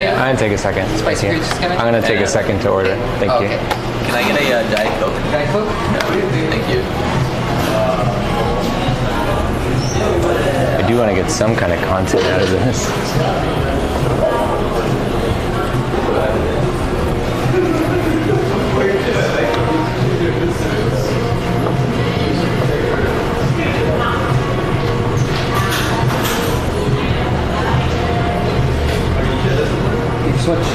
I'm gonna take a second. Spicy Curry Tsukemen? I'm gonna take a second to order. Thank you. Okay. Can I get a Diet Coke? Diet Coke? Thank you. I do want to get some kind of content out of this. Switch.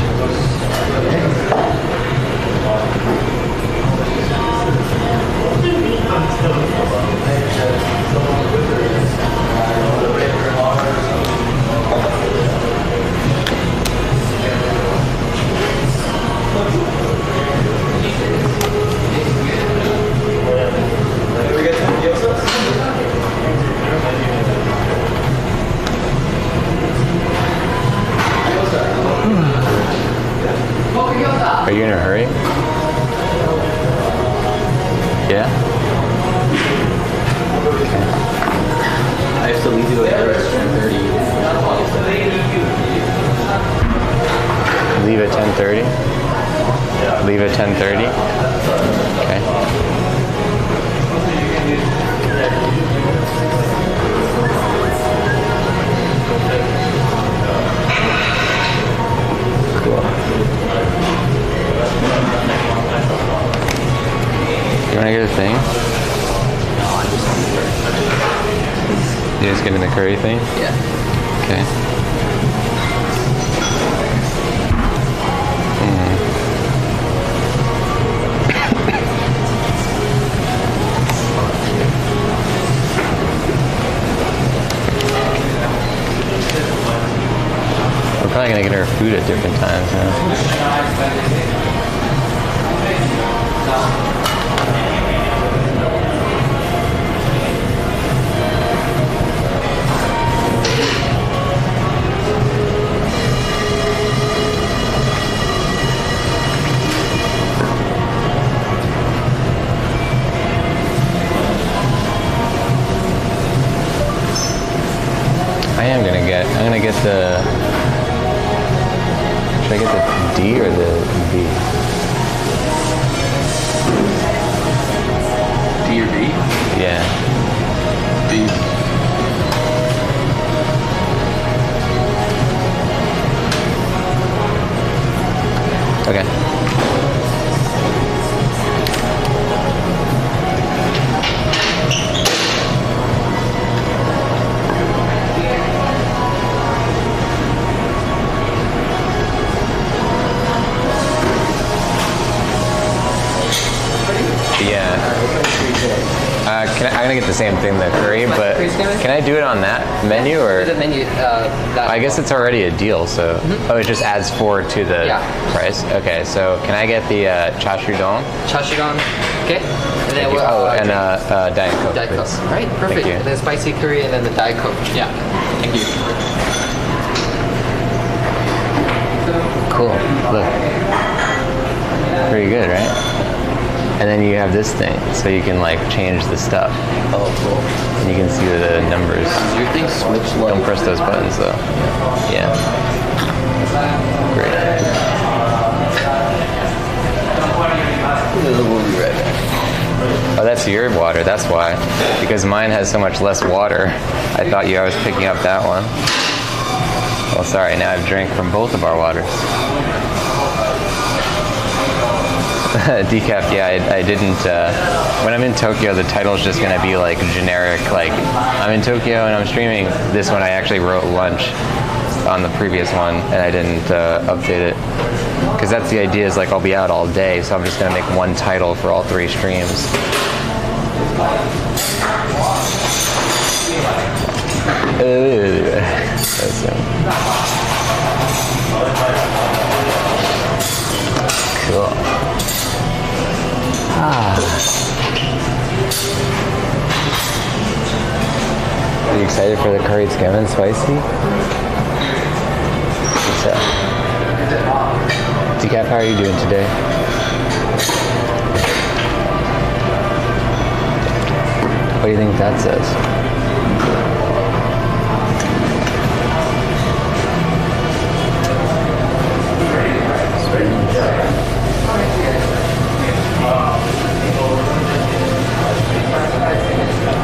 Are you in a hurry? Yeah? I have to leave you at 10:30. Leave at 10:30? Yeah. Leave at 10:30? Okay. You wanna get a thing? You just getting the curry thing? Yeah. Okay. We're probably gonna get our food at different times now. I'm gonna get the, should I get the D or the B? D or B? Yeah. B. Okay. I'm gonna get the same thing, the curry, but can I do it on that menu or? The menu. I guess it's already a deal, so oh, it just adds 4 to the price. Okay, so can I get the chashudon? Chashudon. Okay. And then Diet Coke. Diet Coke. Please. All right, perfect. And then spicy curry, and then the Diet Coke. Yeah. Thank you. Cool. Look. Pretty good, right? And then you have this thing, so you can like change the stuff. Oh, cool. And you can see the numbers. Does your thing switch like? Don't press those buttons though. Yeah. Great. We'll be right back. Oh, that's your water. That's why. Because mine has so much less water. I thought I was picking up that one. Well, sorry. Now I've drank from both of our waters. Decaf, yeah, I didn't, when I'm in Tokyo, the title's just going to be like generic, like, I'm in Tokyo and I'm streaming. This one I actually wrote lunch on the previous one, and I didn't update it. Because that's the idea, is like I'll be out all day, so I'm just going to make one title for all 3 streams. Cool. Are you excited for the Curry Tsukemen spicy? What's up? Decaf, how are you doing today? What do you think that says?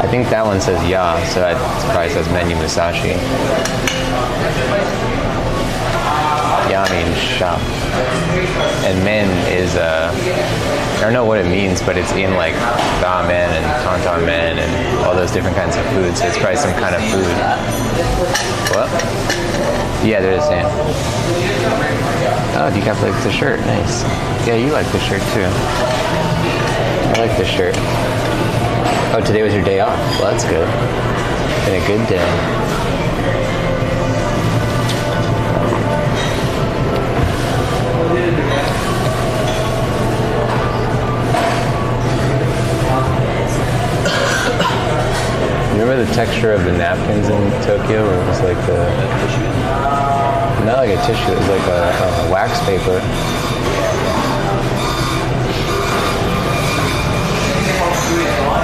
I think that one says ya, so it probably says menu musashi. Ya means shop. And men is, I don't know what it means, but it's in like ramen and tantan men and all those different kinds of food, so it's probably some kind of food. What? Yeah, there is, yeah. Oh, you got like the shirt, nice. Yeah, you like the shirt too. I like this shirt. Oh, today was your day off. Well, that's good. Been a good day. Remember the texture of the napkins in Tokyo? Where it was like not like a tissue, it was like a wax paper.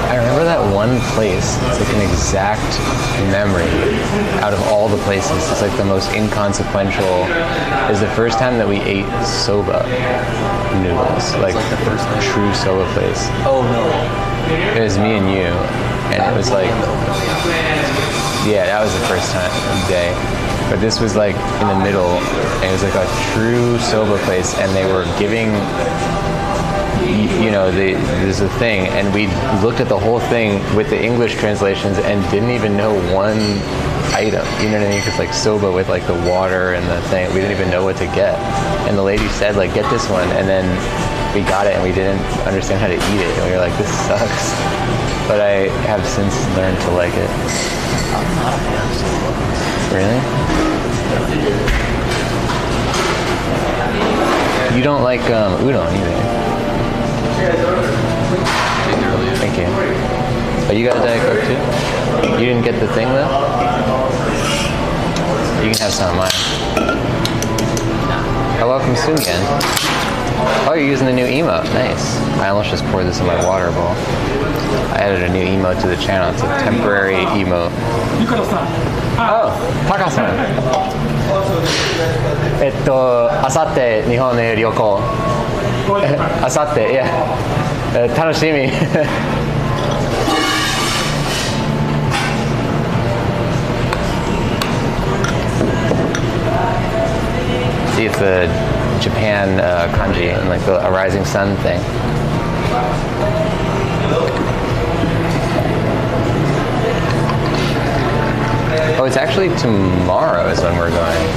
I remember that one place. It's like an exact memory out of all the places. It's like the most inconsequential. It was the first time that we ate soba noodles, like the first true soba place. Oh no. It was me and you, and it was like, yeah, that was the first day. But this was like in the middle, and it was like a true soba place, and they were giving, there's a thing, and we looked at the whole thing with the English translations and didn't even know one item, you know what I mean? Because like soba with like the water and the thing, we didn't even know what to get. And the lady said like, get this one, and then we got it and we didn't understand how to eat it, and we were like, this sucks. But I have since learned to like it. I'm not a fan of soba. Really? You don't like udon either. Thank you. Oh, you got a Diet Coke too? You didn't get the thing though? You can have some of mine. Oh, welcome soon again. Oh, you're using the new emote. Nice. I almost just poured this in my water bowl. I added a new emote to the channel. It's a temporary emote. Oh, Taka-san. あさって日本へ旅行。あさって、いや、楽しみ。See, it's the Japan kanji and like the a rising sun thing. Oh, it's actually tomorrow is when we're going.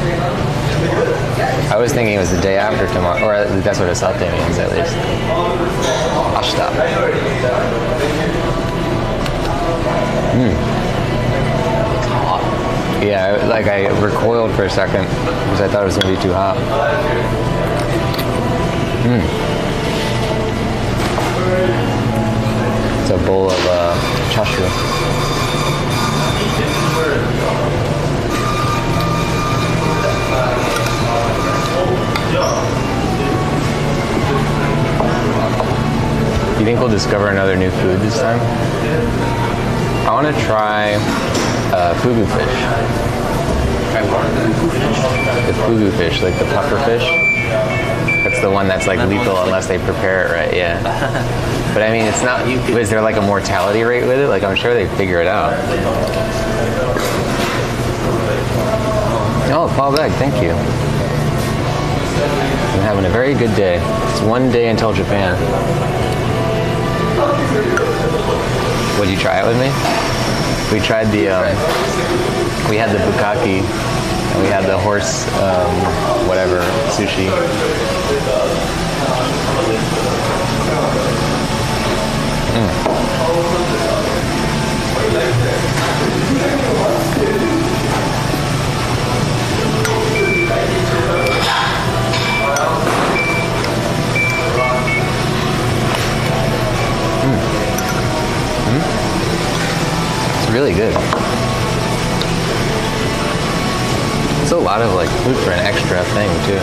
I was thinking it was the day after tomorrow, or that's what asate means at least. Ashita. Yeah, like I recoiled for a second because I thought it was going to be too hot. It's a bowl of chashu. You think we'll discover another new food this time? I want to try fugu fish. The fugu fish, like the puffer fish. That's the one that's like lethal unless they prepare it right, yeah. But I mean, it's not, is there like a mortality rate with it? Like I'm sure they figure it out. Oh, fall bag, thank you. I'm having a very good day. It's one day until Japan. Would you try it with me? We tried the, we had the bukkake, and we had the horse, whatever, sushi. It's really good. It's a lot of like food for an extra thing too.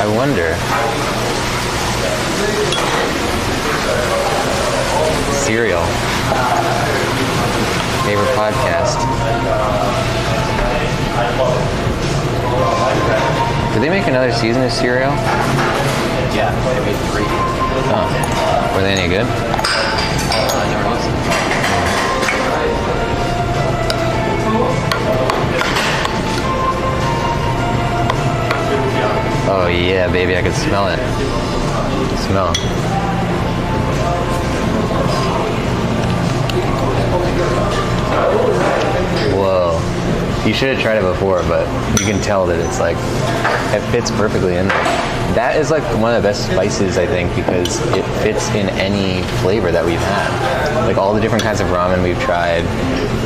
I wonder. Cereal. favorite podcast. Did they make another season of Serial? Yeah, they made 3. Oh. Were they any good? I never listened. Oh yeah, baby, I could smell it. Smell. Whoa. You should have tried it before, but you can tell that it's like, it fits perfectly in there. That is like one of the best spices, I think, because it fits in any flavor that we've had. Like all the different kinds of ramen we've tried,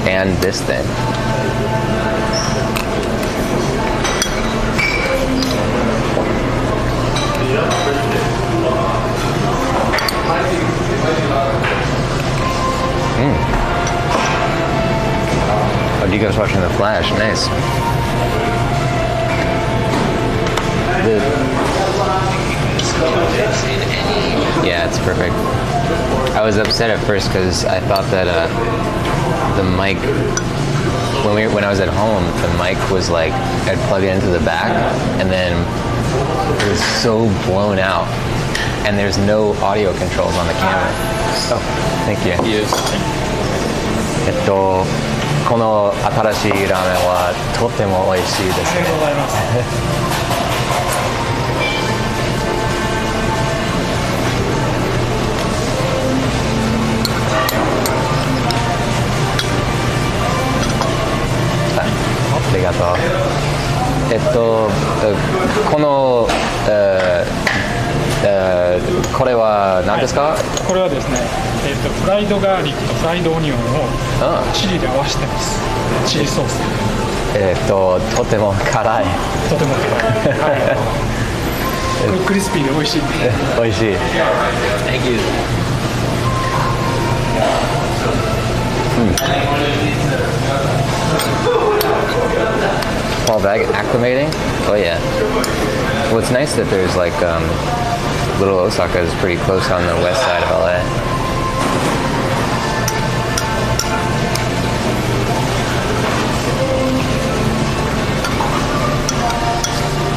and this thing. Oh, you guys watching The Flash? Nice. Yeah, it's perfect. I was upset at first because I thought that the mic, when I was at home, the mic was like, I'd plug it into the back, and then it was so blown out, and there's no audio controls on the camera. Oh, thank you. Yes. この新しいラーメンはとっても美味しいですね。ありがとうございます。ありがとう。この、これは何ですか？これはですね、フライドガーリックとフライドオニオンをチリで合わせてます。チリソース。とても辛い。とても辛い。はい。これクリスピーで美味しい。美味しい。Thank you. Fall back acclimating? Oh yeah. Well, it's nice that there's like Little Osaka is pretty close on the west side of LA.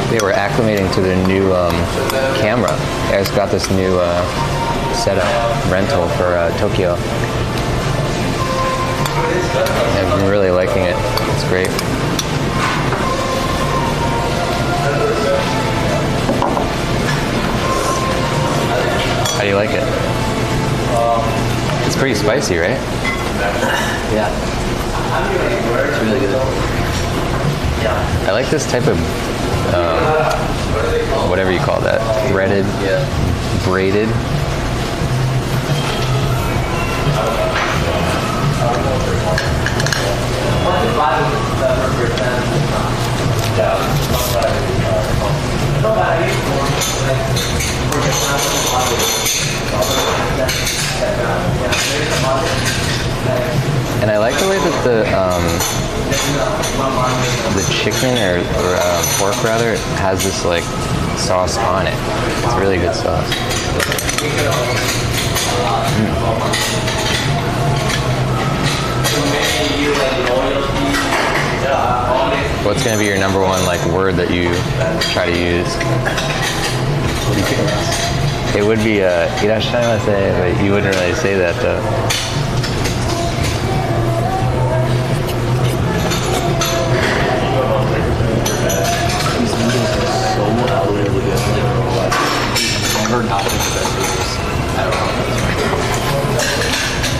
They were acclimating to their new camera. I just got this new setup rental for Tokyo. I've been really liking it. It's great. How do you like it? It's pretty spicy, right? Yeah. It's really good. I like this type of, whatever you call that, threaded, braided. And I like the way that the chicken or pork rather has this like sauce on it. It's really good sauce. What's gonna be your number one like word that you try to use? It would be irashaimase, but you wouldn't really say that though. These noodles are so unbelievably good. Never not been the best noodles. I don't know.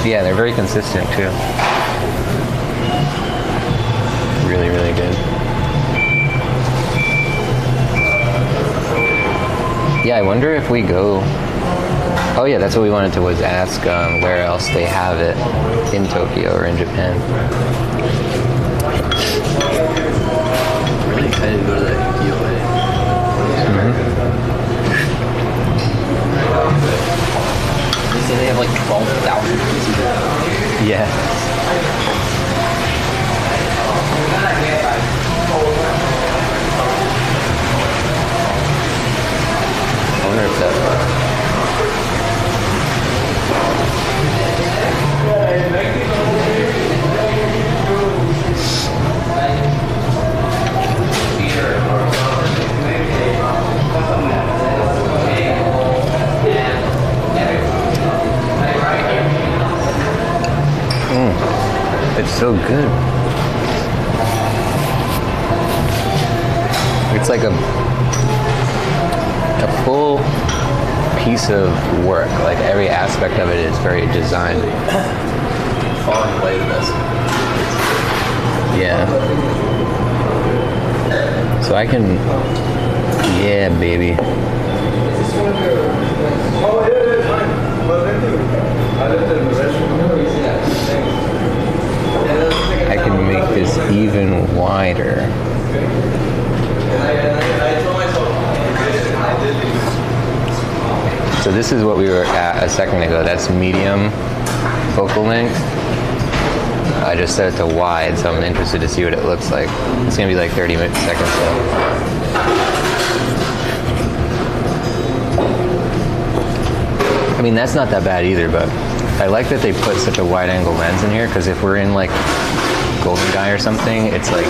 Yeah, they're very consistent too. Really, really good. Yeah, I wonder if we go. Oh yeah, that's what we wanted to was ask where else they have it in Tokyo or in Japan. I'm really excited to go to that Kyoto. They say they have like 12,000 pieces. Yeah. I wonder if that. It's so good. It's like a full piece of work. Like every aspect of it is very designed. Far and away the best. Yeah. So I can, yeah, baby. I can make this even wider. So this is what we were at a second ago. That's medium focal length. I just set it to wide, so I'm interested to see what it looks like. It's gonna be like 30 seconds though. I mean, that's not that bad either, but I like that they put such a wide angle lens in here, because if we're in like Golden Guy or something, it's like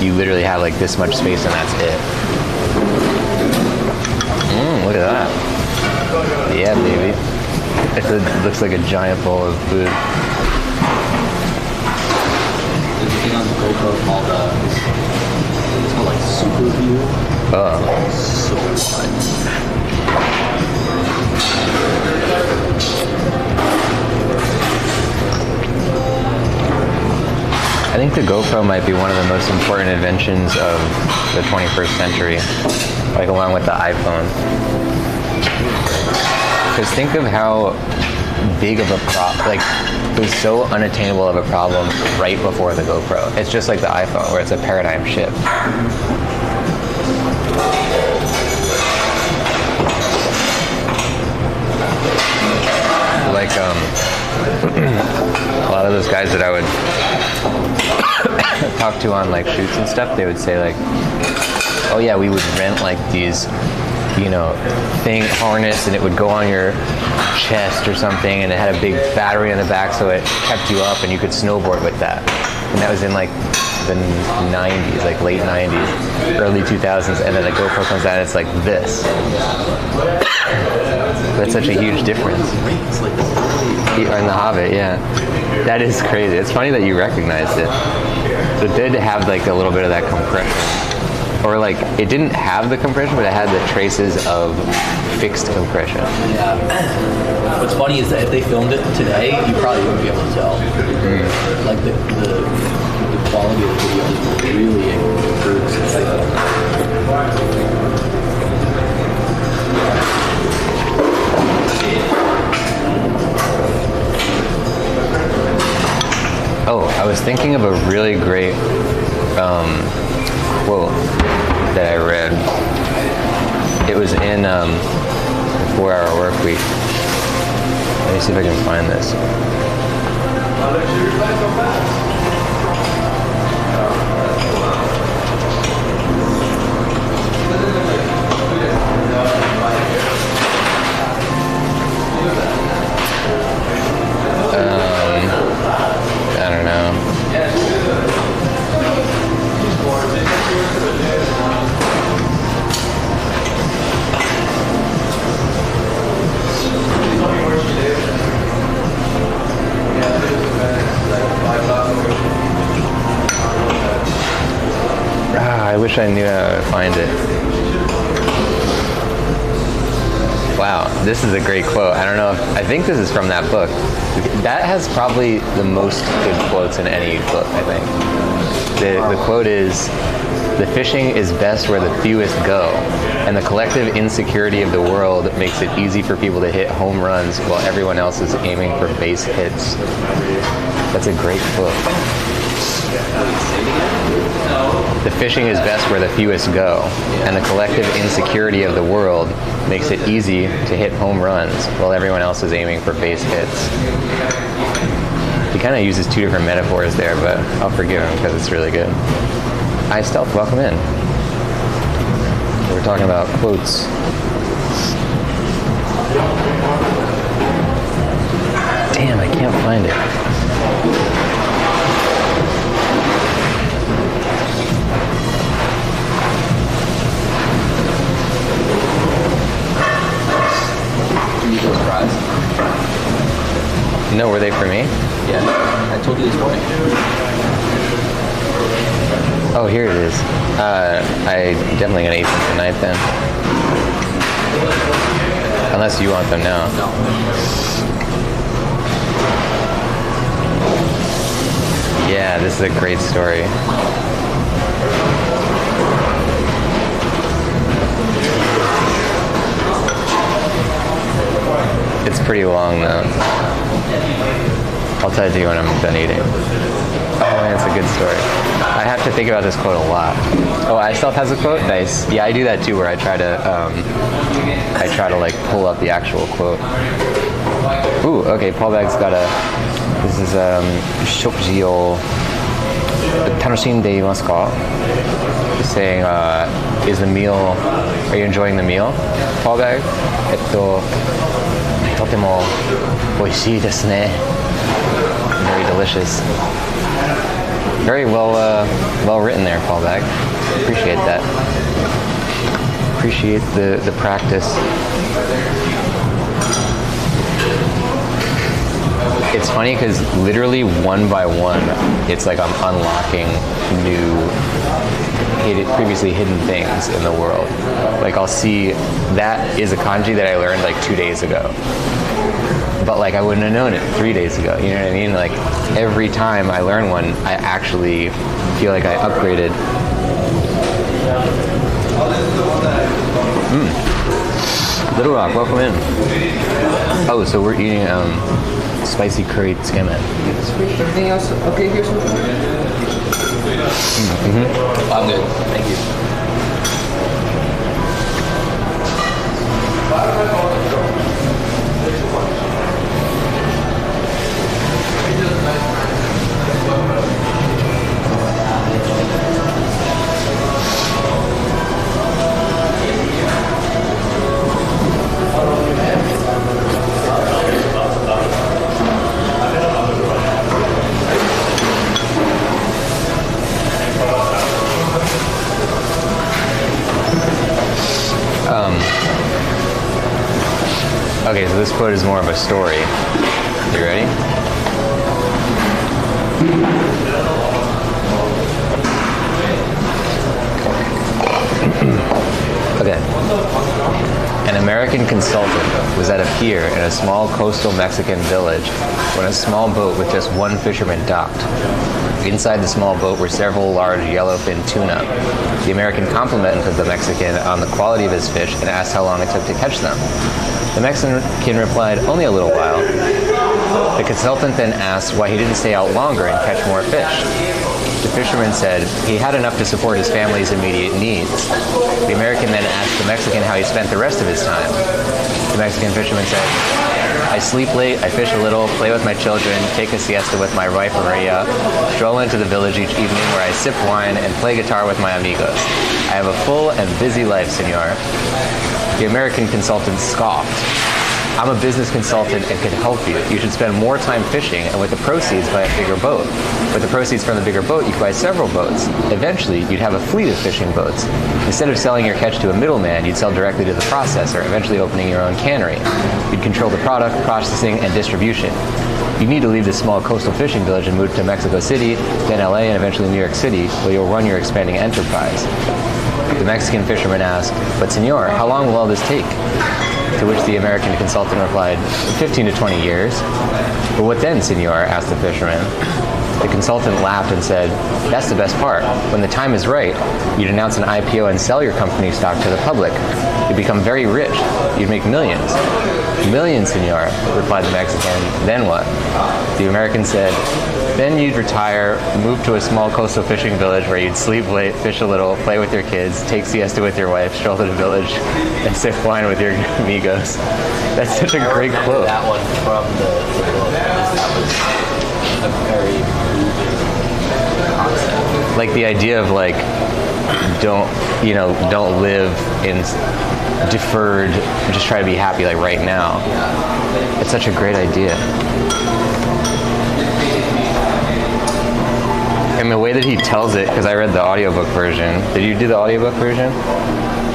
you literally have like this much space and that's it. Look at that. Yeah, baby. It looks like a giant bowl of food. There's a thing on the GoPro called, it's called like Super View. Oh. So wide. I think the GoPro might be one of the most important inventions of the 21st century, like along with the iPhone. Because think of how big of a like it was so unattainable of a problem right before the GoPro. It's just like the iPhone, where it's a paradigm shift. Like a lot of those guys that I would talk to on like shoots and stuff, they would say like, oh yeah, we would rent like these, you know, thing harness, and it would go on your chest or something, and it had a big battery in the back, so it kept you up and you could snowboard with that. And that was in like the 90s, like late 90s, early 2000s, and then the GoPro comes out and it's like this. That's such a huge difference. Or in The Hobbit, yeah. That is crazy. It's funny that you recognized it. So it did have like a little bit of that compression. Or like, it didn't have the compression, but it had the traces of fixed compression. Yeah. What's funny is that if they filmed it today, you probably wouldn't be able to tell. Like the quality of the video is really improved since they Oh, I was thinking of a really great quote that I read. It was in 4-Hour Work Week. Let me see if I can find this. I don't know. I wish I knew how to find it. Wow, this is a great quote. I don't know if, I think this is from that book. That has probably the most good quotes in any book, I think. The quote is, "The fishing is best where the fewest go, and the collective insecurity of the world makes it easy for people to hit home runs while everyone else is aiming for base hits." That's a great quote. The fishing is best where the fewest go, and the collective insecurity of the world makes it easy to hit home runs while everyone else is aiming for base hits. He kind of uses two different metaphors there, but I'll forgive him because it's really good. Hi, Stealth, welcome in. We're talking about quotes. Damn, I can't find it. those fries. No, were they for me? Yeah. told you this morning. Oh, here it is. I definitely gonna eat them tonight then. Unless you want them now. No. Yeah, this is a great story. It's pretty long though. I'll tell it to you when I'm done eating. Oh man, it's a good story. I have to think about this quote a lot. Oh, iSelf has a quote? Nice. Yeah, I do that too, where I try to like pull up the actual quote. Ooh, okay, Paul Bag's got this is shokuji o tanoshiinde imasu ka? He's saying, are you enjoying the meal, Paul Bag? とても美味しいですね. Very delicious. Very well written there, Paul Bag. Appreciate that. Appreciate the practice. It's funny because literally one by one, it's like I'm unlocking new, previously hidden things in the world. Like I'll see that is a kanji that I learned like 2 days ago. But like I wouldn't have known it 3 days ago. You know what I mean? Like every time I learn one, I actually feel like I upgraded. Little Rock, welcome in. Oh, so we're eating spicy curry tsukemen. Everything else okay here so far? I'm good. Thank you. Okay, so this quote is more of a story. You ready? Okay. An American consultant was at a pier in a small coastal Mexican village when a small boat with just one fisherman docked. Inside the small boat were several large yellowfin tuna. The American complimented the Mexican on the quality of his fish and asked how long it took to catch them. The Mexican replied, "Only a little while." The consultant then asked why he didn't stay out longer and catch more fish. The fisherman said he had enough to support his family's immediate needs. The American then asked the Mexican how he spent the rest of his time. The Mexican fisherman said, "I sleep late, I fish a little, play with my children, take a siesta with my wife Maria, stroll into the village each evening where I sip wine and play guitar with my amigos. I have a full and busy life, senor." The American consultant scoffed. "I'm a business consultant and can help you. You should spend more time fishing and with the proceeds buy a bigger boat. With the proceeds from the bigger boat, you could buy several boats. Eventually, you'd have a fleet of fishing boats. Instead of selling your catch to a middleman, you'd sell directly to the processor, eventually opening your own cannery. You'd control the product, processing, and distribution. You need to leave this small coastal fishing village and move to Mexico City, then LA, and eventually New York City, where you'll run your expanding enterprise." The Mexican fisherman asked, "But senor, how long will all this take?" To which the American consultant replied, 15 to 20 years. "But what then, senor?" asked the fisherman. The consultant laughed and said, "That's the best part. When the time is right, you'd announce an IPO and sell your company stock to the public. You'd become very rich. You'd make millions." "Millions, senor," replied the Mexican. "Then what?" The American said, "Then you'd retire, move to a small coastal fishing village where you'd sleep late, fish a little, play with your kids, take siesta with your wife, stroll to the village, and sip wine with your amigos." That's such a great quote. That one from the book. That was a very moving concept. Like the idea of like, don't live in deferred, just try to be happy like right now. It's such a great idea. And the way that he tells it, because I read the audiobook version. Did you do the audiobook version?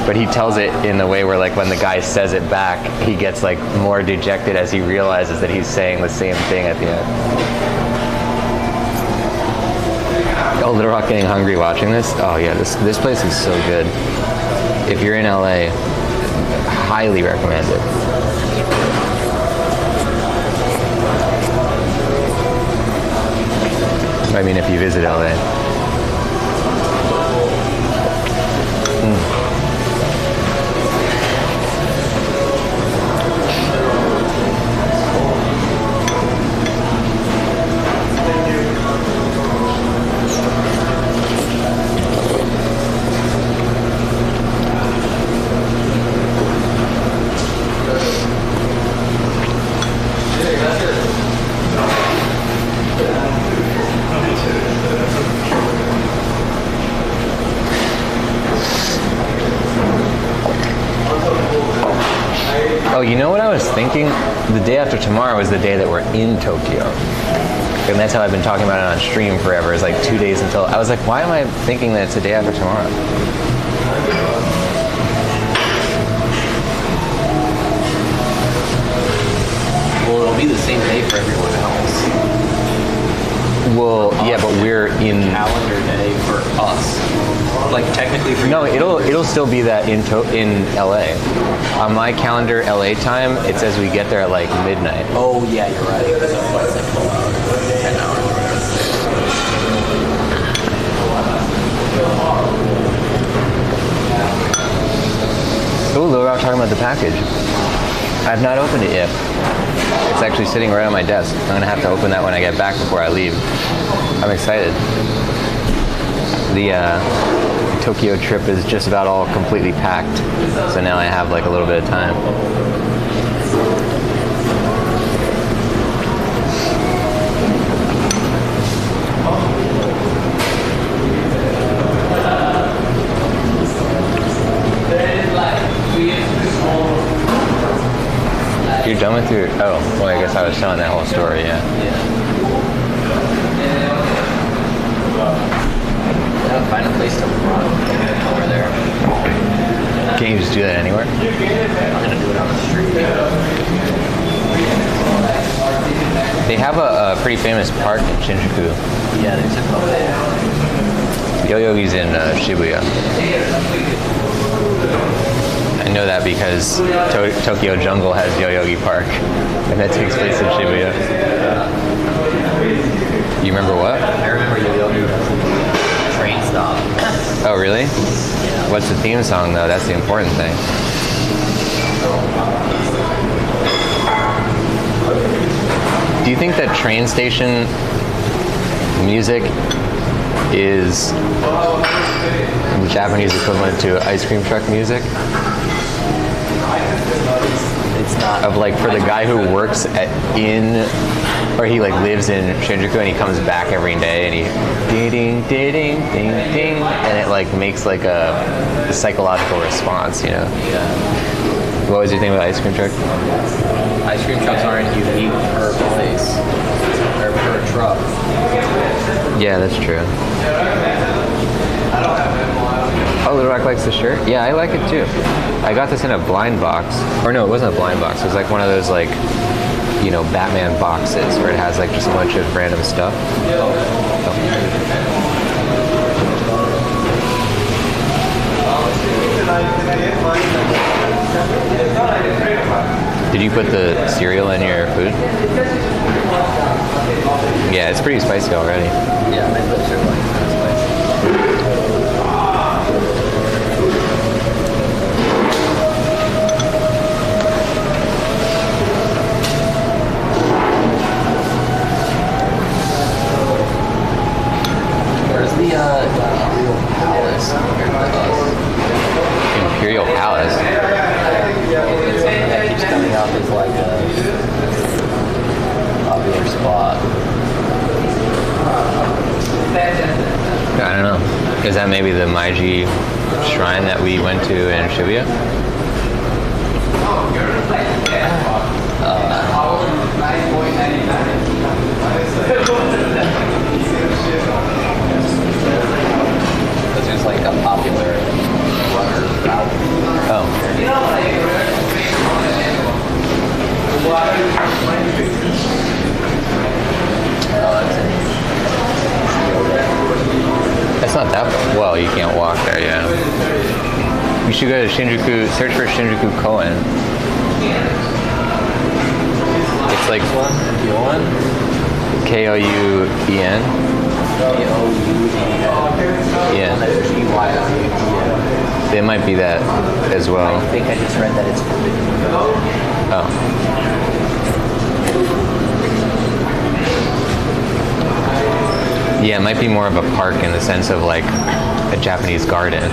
But he tells it in the way where like when the guy says it back, he gets like more dejected as he realizes that he's saying the same thing at the end. Oh, Little Rock getting hungry watching this. Oh yeah, this place is so good. If you're in LA, highly recommend it. I mean, if you visit LA. Oh, you know what I was thinking? The day after tomorrow is the day that we're in Tokyo. And that's how I've been talking about it on stream forever. It's like 2 days until... I was like, why am I thinking that it's the day after tomorrow? Well, it'll be the same day for everyone else. Well, yeah, but we're in... Calendar day for us. Like, technically for No, you. it'll still be that in LA. On my calendar, LA time, it says we get there at like midnight. Oh, yeah, you're right. Because otherwise, like, 10 hours or whatever. Oh, Lil Rock talking about the package. I've not opened it yet. It's actually sitting right on my desk. I'm gonna have to open that when I get back before I leave. I'm excited. The Tokyo trip is just about all completely packed, so now I have like a little bit of time. You're done with your... Oh, well, I guess I was telling that whole story, yeah. Yeah, find a place to run over there. Can't you just do that anywhere? I'm gonna do it on the street. They have a pretty famous park in Shinjuku. Yeah, there's a couple. Yo-Yogi's in Shibuya. I know that because Tokyo Jungle has Yo-Yogi Park, and that takes place in Shibuya. You remember what? I remember Yo-Yogi train stop. Oh, really? Yeah. What's the theme song, though? That's the important thing. Do you think that train station music is the Japanese equivalent to ice cream truck music? It's not. Of like for the guy who works or he like lives in Shinjuku and he comes back every day and he ding ding ding ding ding and it like makes like a psychological response, you know? Yeah. What was your thing about ice cream truck? Ice cream trucks aren't unique per place or per truck. Yeah, that's true. Oh, Little Rock likes the shirt? Yeah, I like it too. I got this in a blind box. Or no, it wasn't a blind box. It was like one of those like, you know, Batman boxes where it has like just a bunch of random stuff. Oh. Did you put the cereal in your food? Yeah, it's pretty spicy already. Yeah, my lips are like kind of spicy. Where's the Imperial Palace compared to us? Imperial Palace? It's something that keeps coming up as like a popular spot. I don't know. Is that maybe the Meiji shrine that we went to in Shibuya? Because there's like a popular runner route. Oh. That's it. not that well. You can't walk there. Yeah. You should go to Shinjuku. Search for Shinjuku Koen. It's like Yoan? Kouen. Yeah. It might be that as well. I think I just read that it's forbidden. Oh. Yeah, it might be more of a park in the sense of like a Japanese garden.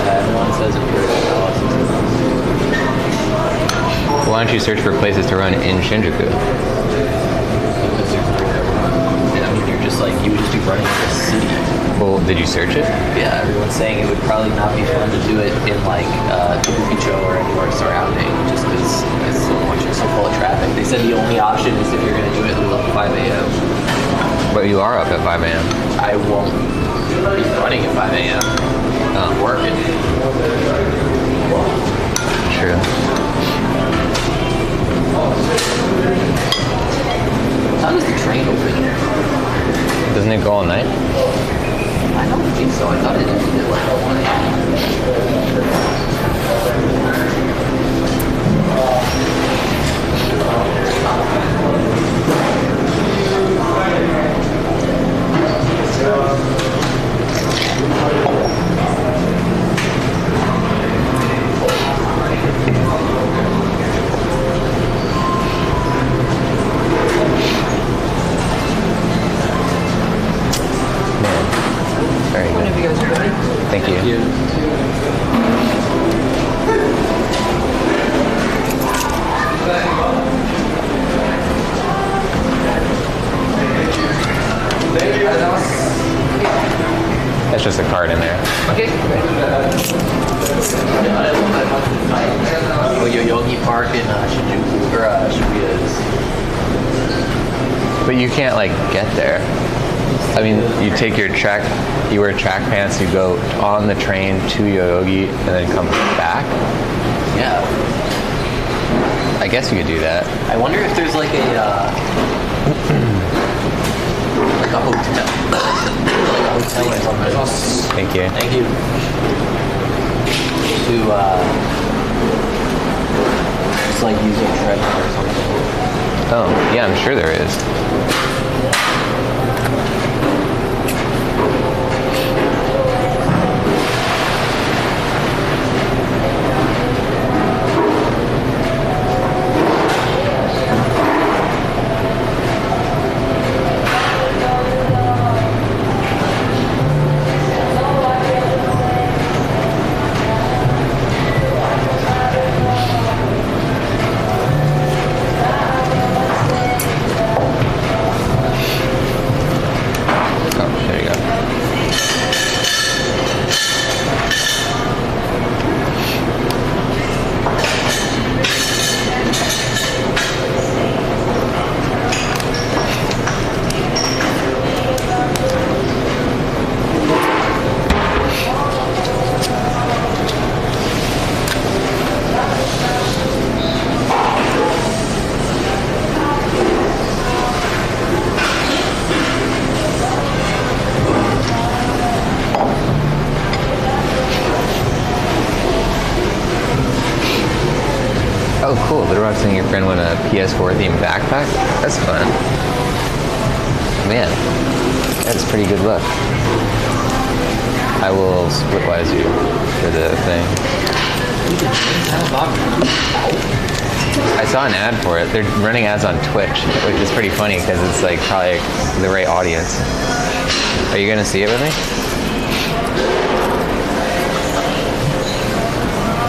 Everyone says Imperial Palace. Why don't you search for places to run in Shinjuku? I mean, you're just like, you would just be running in the city. Well, did you search it? Yeah, everyone's saying it would probably not be fun to do it in like Kabukicho or anywhere surrounding, just because it's so full of traffic. They said the only option is if you're going to do it at 5 a.m. But you are up at 5 a.m. I won't be running at 5 a.m. I'm working. True. How does the train open? Doesn't it go all night? I don't think so. I thought it ended at like 1 Very good. Whenever you guys are ready. Thank you. That's just a card in there. Okay. Oh, Yoyogi Park in Shinjuku, or Shibuya is. But you can't like get there. I mean, you take your you wear track pants, you go on the train to Yoyogi and then come back. Yeah. I guess you could do that. I wonder if there's like a hotel. Like a hotel or something. Thank you. Thank you. To just like use a treadmill or something. Oh, yeah, I'm sure there is. Oh, cool. Literally saying your friend won a PS4 themed backpack? That's fun. Man, that's a pretty good look. I will splitwise you for the thing. I saw an ad for it. They're running ads on Twitch, which is pretty funny because it's like probably the right audience. Are you gonna see it with me?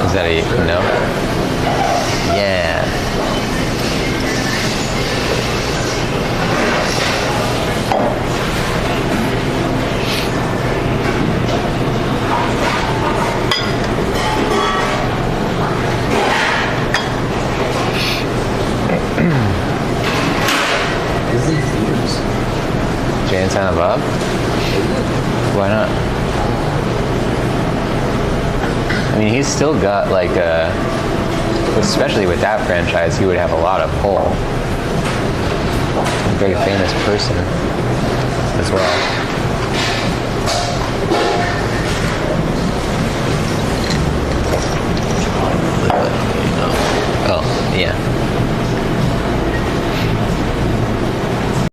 Is that a no? Yeah. This is in theaters. Jay and Silent Bob? Why not? I mean, he's still got like a, especially with that franchise, he would have a lot of pull. very famous person as well.